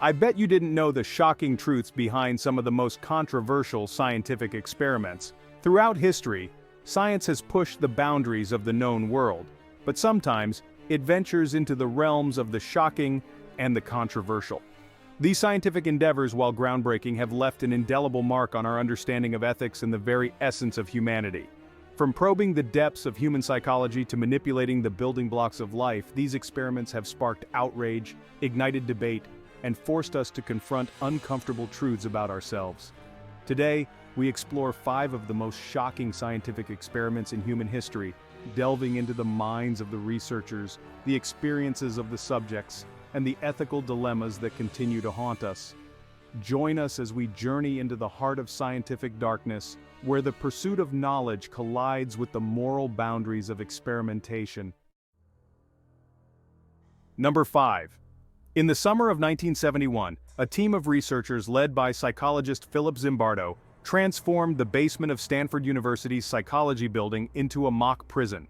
I bet you didn't know the shocking truths behind some of the most controversial scientific experiments. Throughout history, science has pushed the boundaries of the known world, but sometimes it ventures into the realms of the shocking and the controversial. These scientific endeavors, while groundbreaking, have left an indelible mark on our understanding of ethics and the very essence of humanity. From probing the depths of human psychology to manipulating the building blocks of life, these experiments have sparked outrage, ignited debate, and forced us to confront uncomfortable truths about ourselves. Today, we explore 5 of the most shocking scientific experiments in human history, delving into the minds of the researchers, the experiences of the subjects, and the ethical dilemmas that continue to haunt us. Join us as we journey into the heart of scientific darkness, where the pursuit of knowledge collides with the moral boundaries of experimentation. Number 5. In the summer of 1971, a team of researchers led by psychologist Philip Zimbardo transformed the basement of Stanford University's psychology building into a mock prison.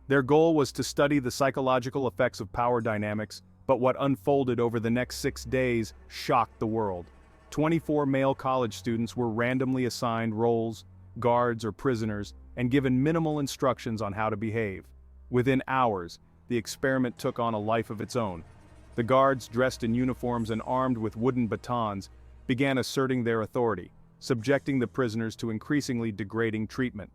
Their goal was to study the psychological effects of power dynamics, but what unfolded over the next 6 days shocked the world. 24 male college students were randomly assigned roles, guards or prisoners, and given minimal instructions on how to behave. Within hours, the experiment took on a life of its own. The guards, dressed in uniforms and armed with wooden batons, began asserting their authority, subjecting the prisoners to increasingly degrading treatment.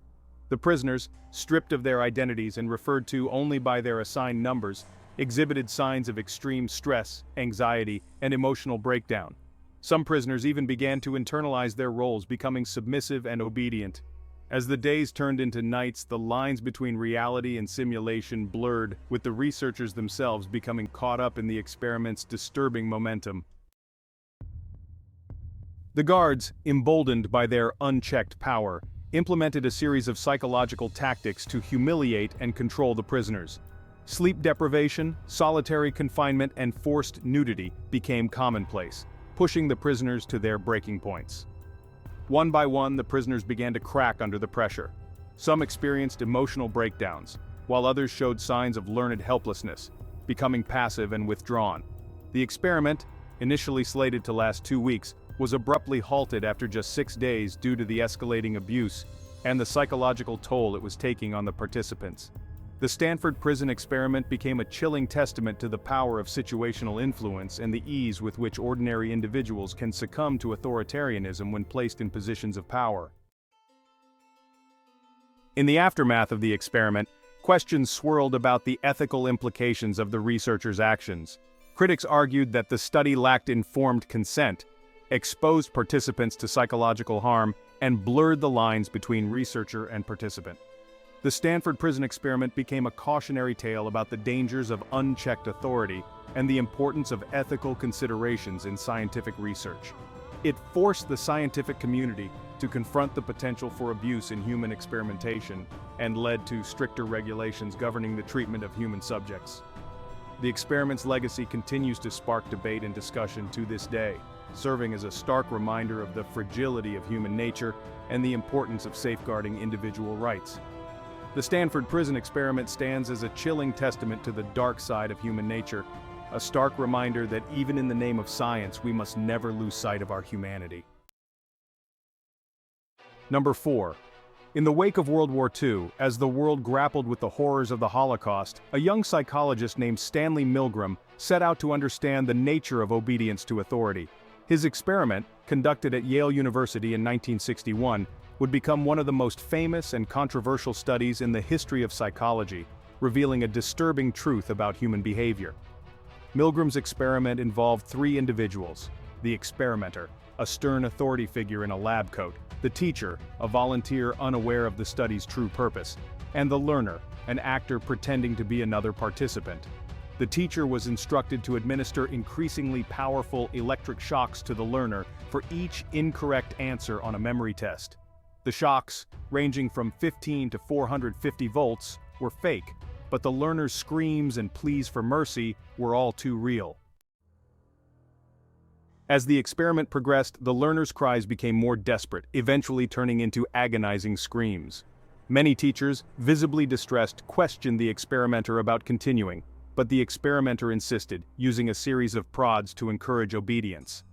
The prisoners, stripped of their identities and referred to only by their assigned numbers, exhibited signs of extreme stress, anxiety, and emotional breakdown. Some prisoners even began to internalize their roles, becoming submissive and obedient. As the days turned into nights, the lines between reality and simulation blurred, with the researchers themselves becoming caught up in the experiment's disturbing momentum. The guards, emboldened by their unchecked power, implemented a series of psychological tactics to humiliate and control the prisoners. Sleep deprivation, solitary confinement, and forced nudity became commonplace, pushing the prisoners to their breaking points. One by one, the prisoners began to crack under the pressure. Some experienced emotional breakdowns, while others showed signs of learned helplessness, becoming passive and withdrawn. The experiment, initially slated to last 2 weeks, was abruptly halted after just 6 days due to the escalating abuse and the psychological toll it was taking on the participants. The Stanford Prison Experiment became a chilling testament to the power of situational influence and the ease with which ordinary individuals can succumb to authoritarianism when placed in positions of power. In the aftermath of the experiment, questions swirled about the ethical implications of the researchers' actions. Critics argued that the study lacked informed consent, exposed participants to psychological harm, and blurred the lines between researcher and participant. The Stanford Prison Experiment became a cautionary tale about the dangers of unchecked authority and the importance of ethical considerations in scientific research. It forced the scientific community to confront the potential for abuse in human experimentation and led to stricter regulations governing the treatment of human subjects. The experiment's legacy continues to spark debate and discussion to this day, serving as a stark reminder of the fragility of human nature and the importance of safeguarding individual rights. The Stanford Prison Experiment stands as a chilling testament to the dark side of human nature, a stark reminder that even in the name of science, we must never lose sight of our humanity. Number 4. In the wake of World War II, as the world grappled with the horrors of the Holocaust, a young psychologist named Stanley Milgram set out to understand the nature of obedience to authority. His experiment, conducted at Yale University in 1961, would become one of the most famous and controversial studies in the history of psychology, revealing a disturbing truth about human behavior. Milgram's experiment involved 3 individuals: the experimenter, a stern authority figure in a lab coat; the teacher, a volunteer unaware of the study's true purpose; and the learner, an actor pretending to be another participant. The teacher was instructed to administer increasingly powerful electric shocks to the learner for each incorrect answer on a memory test. The shocks, ranging from 15 to 450 volts, were fake, but the learner's screams and pleas for mercy were all too real. As the experiment progressed, the learner's cries became more desperate, eventually turning into agonizing screams. Many teachers, visibly distressed, questioned the experimenter about continuing, but the experimenter insisted, using a series of prods to encourage obedience.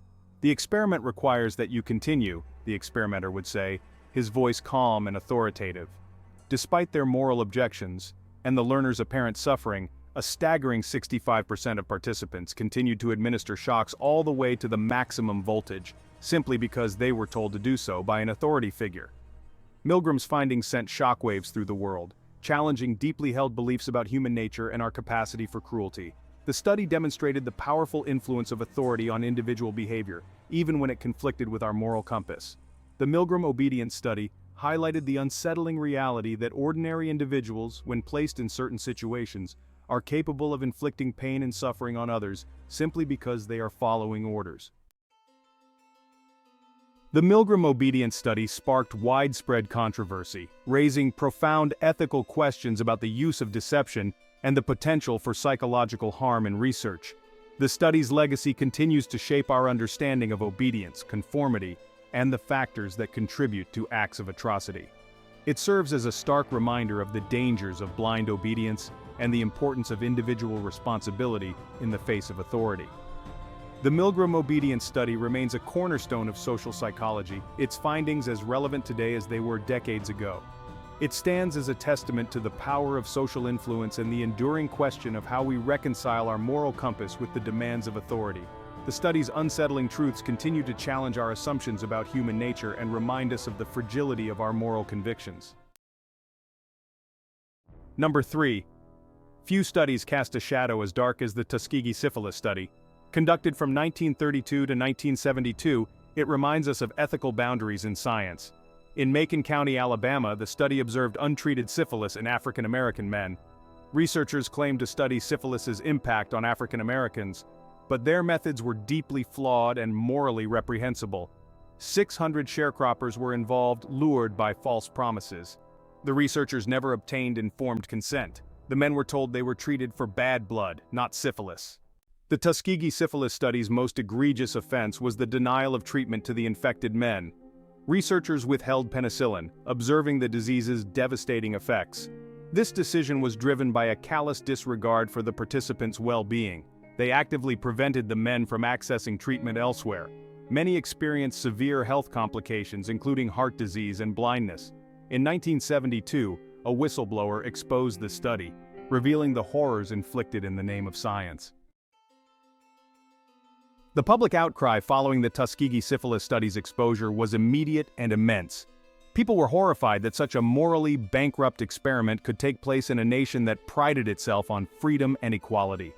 "The experiment requires that you continue," the experimenter would say, his voice calm and authoritative. Despite their moral objections, and the learner's apparent suffering, a staggering 65% of participants continued to administer shocks all the way to the maximum voltage, simply because they were told to do so by an authority figure. Milgram's findings sent shockwaves through the world, challenging deeply held beliefs about human nature and our capacity for cruelty. The study demonstrated the powerful influence of authority on individual behavior, even when it conflicted with our moral compass. The Milgram obedience study highlighted the unsettling reality that ordinary individuals, when placed in certain situations, are capable of inflicting pain and suffering on others simply because they are following orders. The Milgram obedience study sparked widespread controversy, raising profound ethical questions about the use of deception and the potential for psychological harm in research. The study's legacy continues to shape our understanding of obedience, conformity, and the factors that contribute to acts of atrocity. It serves as a stark reminder of the dangers of blind obedience and the importance of individual responsibility in the face of authority. The Milgram obedience study remains a cornerstone of social psychology, its findings as relevant today as they were decades ago. It stands as a testament to the power of social influence and the enduring question of how we reconcile our moral compass with the demands of authority. The study's unsettling truths continue to challenge our assumptions about human nature and remind us of the fragility of our moral convictions. Number 3. Few studies cast a shadow as dark as the Tuskegee Syphilis Study. Conducted from 1932 to 1972, it reminds us of ethical boundaries in science. In Macon County, Alabama, the study observed untreated syphilis in African American men. Researchers claimed to study syphilis's impact on African Americans, but their methods were deeply flawed and morally reprehensible. 600 sharecroppers were involved, lured by false promises. The researchers never obtained informed consent. The men were told they were treated for bad blood, not syphilis. The Tuskegee Syphilis Study's most egregious offense was the denial of treatment to the infected men. Researchers withheld penicillin, observing the disease's devastating effects. This decision was driven by a callous disregard for the participants' well-being. They actively prevented the men from accessing treatment elsewhere. Many experienced severe health complications, including heart disease and blindness. In 1972, a whistleblower exposed the study, revealing the horrors inflicted in the name of science. The public outcry following the Tuskegee Syphilis Study's exposure was immediate and immense. People were horrified that such a morally bankrupt experiment could take place in a nation that prided itself on freedom and equality.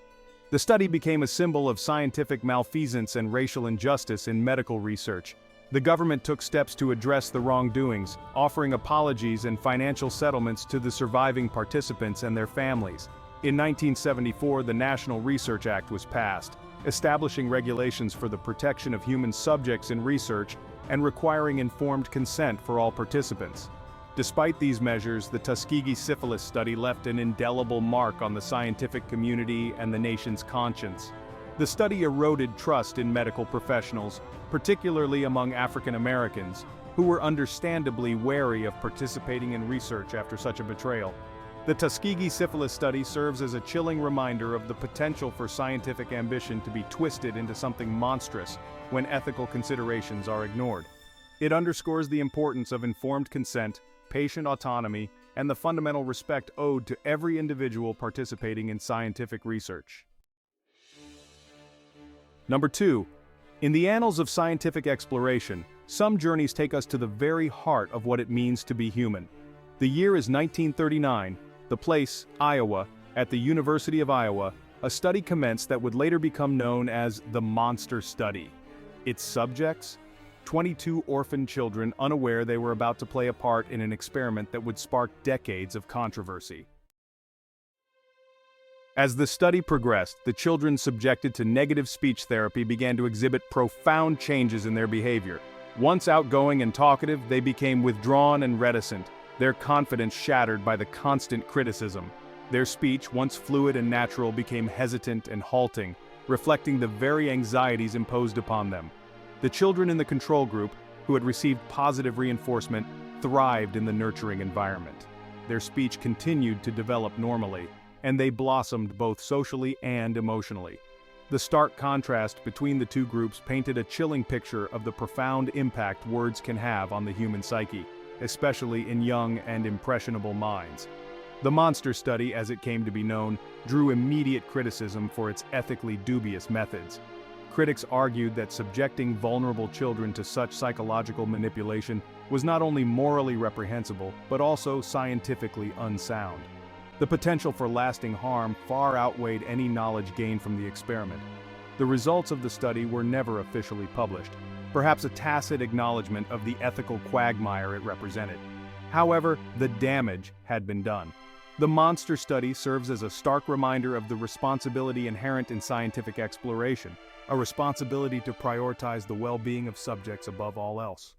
The study became a symbol of scientific malfeasance and racial injustice in medical research. The government took steps to address the wrongdoings, offering apologies and financial settlements to the surviving participants and their families. In 1974, the National Research Act was passed, establishing regulations for the protection of human subjects in research and requiring informed consent for all participants. Despite these measures, the Tuskegee Syphilis Study left an indelible mark on the scientific community and the nation's conscience. The study eroded trust in medical professionals, particularly among African Americans, who were understandably wary of participating in research after such a betrayal. The Tuskegee Syphilis Study serves as a chilling reminder of the potential for scientific ambition to be twisted into something monstrous when ethical considerations are ignored. It underscores the importance of informed consent, patient autonomy, and the fundamental respect owed to every individual participating in scientific research. Number 2. In the annals of scientific exploration, some journeys take us to the very heart of what it means to be human. The year is 1939, the place, Iowa. At the University of Iowa, a study commenced that would later become known as the Monster Study. Its subjects? 22 orphaned children unaware they were about to play a part in an experiment that would spark decades of controversy. As the study progressed, the children subjected to negative speech therapy began to exhibit profound changes in their behavior. Once outgoing and talkative, they became withdrawn and reticent, their confidence shattered by the constant criticism. Their speech, once fluid and natural, became hesitant and halting, reflecting the very anxieties imposed upon them. The children in the control group, who had received positive reinforcement, thrived in the nurturing environment. Their speech continued to develop normally, and they blossomed both socially and emotionally. The stark contrast between the two groups painted a chilling picture of the profound impact words can have on the human psyche, especially in young and impressionable minds. The monster study, as it came to be known, drew immediate criticism for its ethically dubious methods. Critics argued that subjecting vulnerable children to such psychological manipulation was not only morally reprehensible, but also scientifically unsound. The potential for lasting harm far outweighed any knowledge gained from the experiment. The results of the study were never officially published, perhaps a tacit acknowledgement of the ethical quagmire it represented. However, the damage had been done. The monster study serves as a stark reminder of the responsibility inherent in scientific exploration, a responsibility to prioritize the well-being of subjects above all else.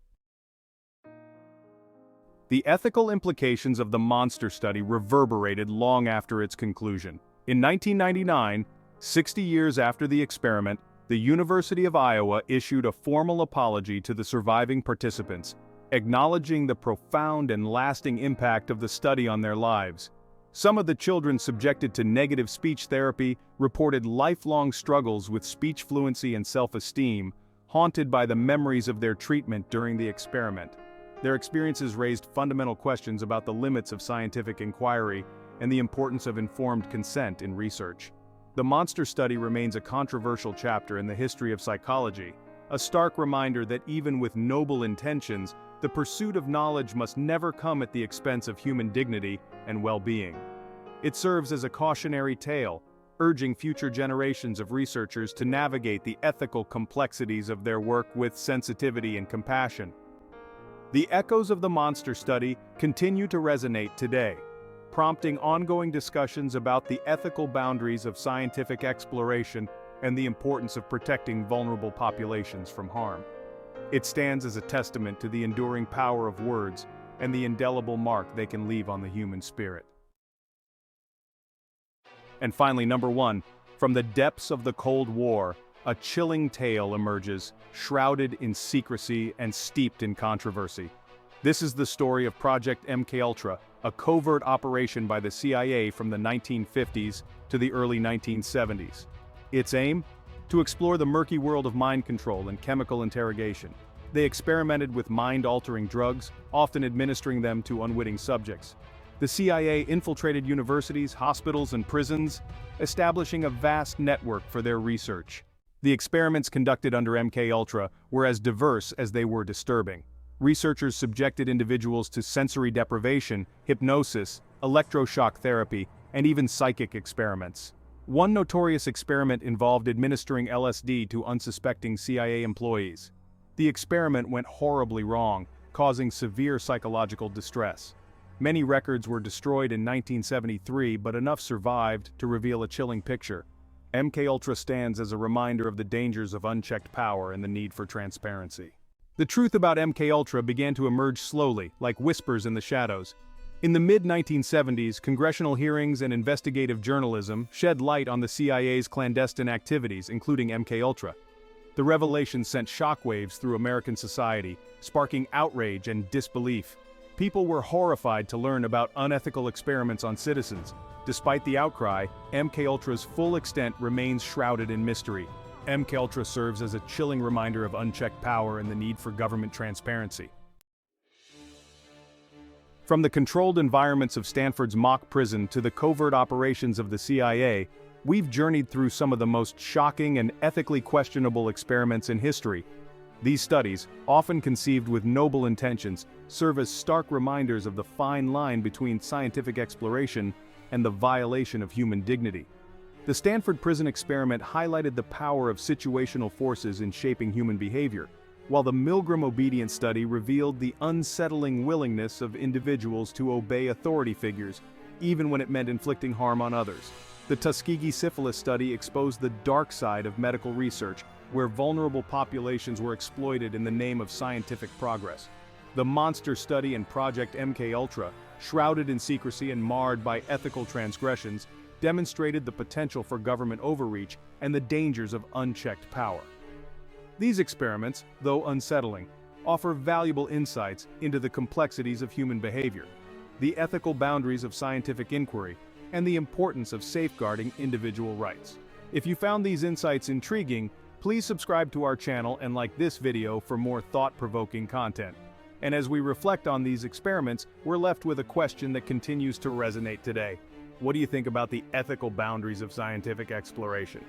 The ethical implications of the monster study reverberated long after its conclusion. In 1999, 60 years after the experiment, the University of Iowa issued a formal apology to the surviving participants, acknowledging the profound and lasting impact of the study on their lives. Some of the children subjected to negative speech therapy reported lifelong struggles with speech fluency and self-esteem, haunted by the memories of their treatment during the experiment. Their experiences raised fundamental questions about the limits of scientific inquiry and the importance of informed consent in research. The monster study remains a controversial chapter in the history of psychology, a stark reminder that even with noble intentions, the pursuit of knowledge must never come at the expense of human dignity and well-being. It serves as a cautionary tale, urging future generations of researchers to navigate the ethical complexities of their work with sensitivity and compassion. The echoes of the monster study continue to resonate today, prompting ongoing discussions about the ethical boundaries of scientific exploration and the importance of protecting vulnerable populations from harm. It stands as a testament to the enduring power of words and the indelible mark they can leave on the human spirit. And finally, number 1, from the depths of the Cold War, a chilling tale emerges, shrouded in secrecy and steeped in controversy. This is the story of Project MKUltra, a covert operation by the CIA from the 1950s to the early 1970s. Its aim? To explore the murky world of mind control and chemical interrogation. They experimented with mind-altering drugs, often administering them to unwitting subjects. The CIA infiltrated universities, hospitals, and prisons, establishing a vast network for their research. The experiments conducted under MKUltra were as diverse as they were disturbing. Researchers subjected individuals to sensory deprivation, hypnosis, electroshock therapy, and even psychic experiments. One notorious experiment involved administering LSD to unsuspecting CIA employees. The experiment went horribly wrong, causing severe psychological distress. Many records were destroyed in 1973, but enough survived to reveal a chilling picture. MKUltra stands as a reminder of the dangers of unchecked power and the need for transparency. The truth about MKUltra began to emerge slowly, like whispers in the shadows. In the mid-1970s, congressional hearings and investigative journalism shed light on the CIA's clandestine activities, including MKUltra. The revelation sent shockwaves through American society, sparking outrage and disbelief. People were horrified to learn about unethical experiments on citizens. Despite the outcry, MKUltra's full extent remains shrouded in mystery. MKUltra serves as a chilling reminder of unchecked power and the need for government transparency. From the controlled environments of Stanford's mock prison to the covert operations of the CIA, we've journeyed through some of the most shocking and ethically questionable experiments in history. These studies, often conceived with noble intentions, serve as stark reminders of the fine line between scientific exploration and the violation of human dignity. The Stanford Prison Experiment highlighted the power of situational forces in shaping human behavior, while the Milgram obedience study revealed the unsettling willingness of individuals to obey authority figures, even when it meant inflicting harm on others. The Tuskegee Syphilis Study exposed the dark side of medical research, where vulnerable populations were exploited in the name of scientific progress. The Monster Study and Project MKUltra, shrouded in secrecy and marred by ethical transgressions, demonstrated the potential for government overreach and the dangers of unchecked power. These experiments, though unsettling, offer valuable insights into the complexities of human behavior, the ethical boundaries of scientific inquiry, and the importance of safeguarding individual rights. If you found these insights intriguing, please subscribe to our channel and like this video for more thought-provoking content. And as we reflect on these experiments, we're left with a question that continues to resonate today. What do you think about the ethical boundaries of scientific exploration?